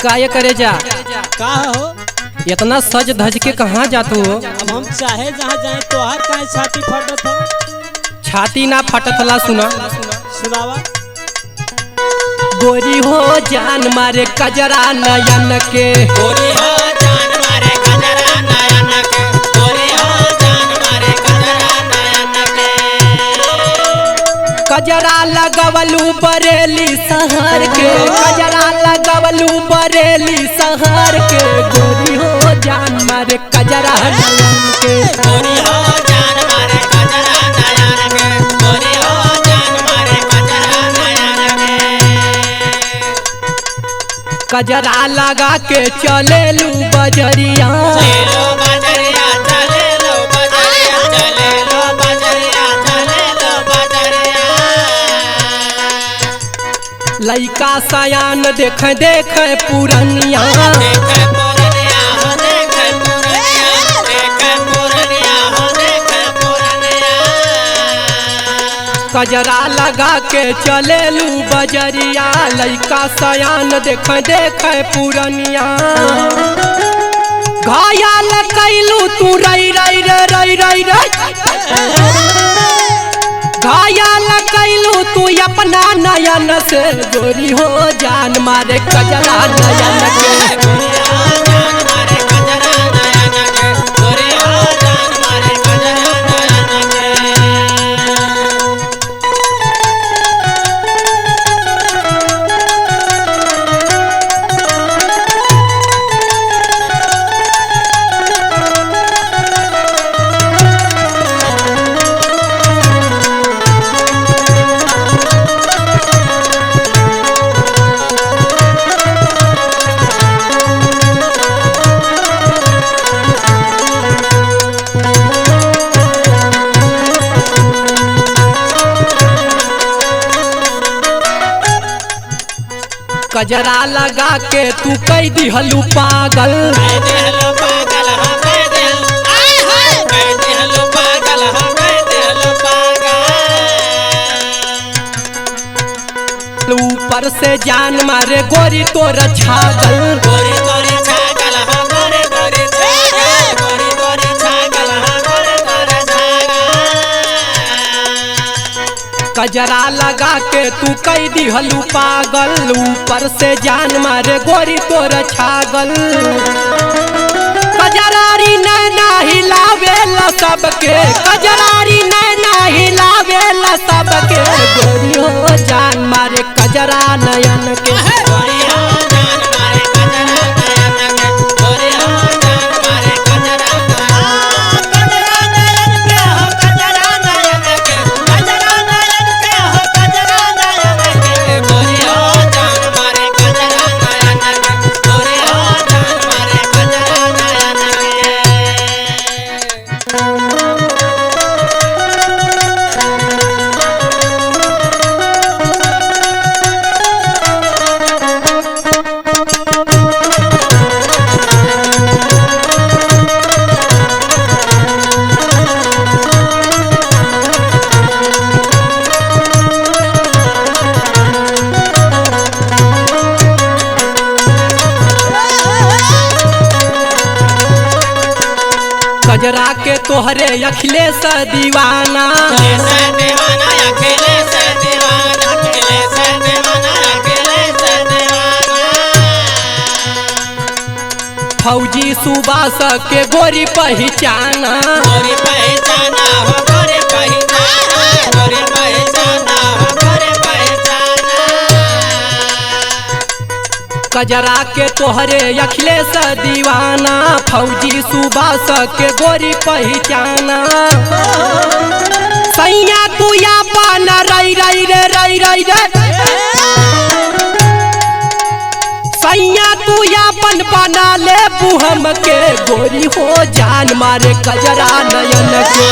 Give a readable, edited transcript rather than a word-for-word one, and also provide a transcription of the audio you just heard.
काय करे जा का हो? इतना सज धज के कहाँ जातू हो? अब हम चाहे जहाँ जाए तो हर काहे छाती फटत हो? छाती ना फटतला सुना सुनावा। गोरी हो जान मारे कजरा नयन के, गोरी हो जान मारे कजरा नयन के, गोरी हो जान मारे कजरा नयन के। कजरा लगवलू बरेली शहर के, कजरा लगवलू बरेली शहर के। गोरी हो जान मारे कजरा नयन के, गोरी हो जान मारे कजरा नयन के, गोरी हो जान मारे कजरा नयन के। कजरा लगा के चलेलू बजरिया, चले लो बजरिया, चले लो बजरिया, चले लो बजरिया, चले लो बजरिया। लइका सयान देख देख पुरनिया, देखे पुरनिया हो, देखे पुरनिया, देखे पुरनिया हो, देखे पुरनिया। कजरा लगा के चलेलू बजरिया। लइका सयान देख देख पुरनिया, घायल कैलू तू रई रई रे रई रई रे, घायल कैलू तू अपना नयन से। गोरी हो जान मारे कजरा नयन के, गोरी हो जान मारे कजरा नयन के, गोरी हो जान मारे कजरा नयन के। कजरा लगा के तू कई दिहलू पागल, कह देहलो पागल हो, कह देहलो, आय हाय, कह देहलो पागल हो, कह देहलो पागल। ऊपर से जान मारे गोरी तोर छागल। गोरी गोरी छागल हो, गोरी गोरी छागल, गोरी गोरी छागल हो, गोरी गोरी छागल। कजरा लगा के तू कई दिहलू पागल। ऊपर से जान मारे गोरी तोर छागल। कजरारी नैना हिलावेला सबके, कजरारी नैना हिलावेला सबके। गोरी हो जान मारे कजरा नयन के, गोरी हो जान मारे कजरा नयन के, गोरी हो जान मारे कजरा नयन के, कजरा नयन के हो, कजरा नयन के, कजरा नयन के हो, कजरा नयन के। गोरी हो जान मारे कजरा नयन के, गोरी हो जान मारे कजरा नयन के। कजरा के तोहरे अखिलेश दीवाना। अखिलेश दीवाना, अखिलेश दीवाना, अखिलेश दीवाना, अखिलेश दीवाना। फौजी सुबास के गोरी पहचाना, गोरी पहचाना हो, गोरी पहचाना, गोरी पहचाना हो, गोरी पहचाना। कजरा के तोहरे अखिलेश दीवाना। फौजी सुबास के गोरी पहचाना। सैया तू या पाना रई रई रे रई रई रे, सैया तू यापन बना ले बुहम के। गोरी हो जान मारे कजरा नयन के,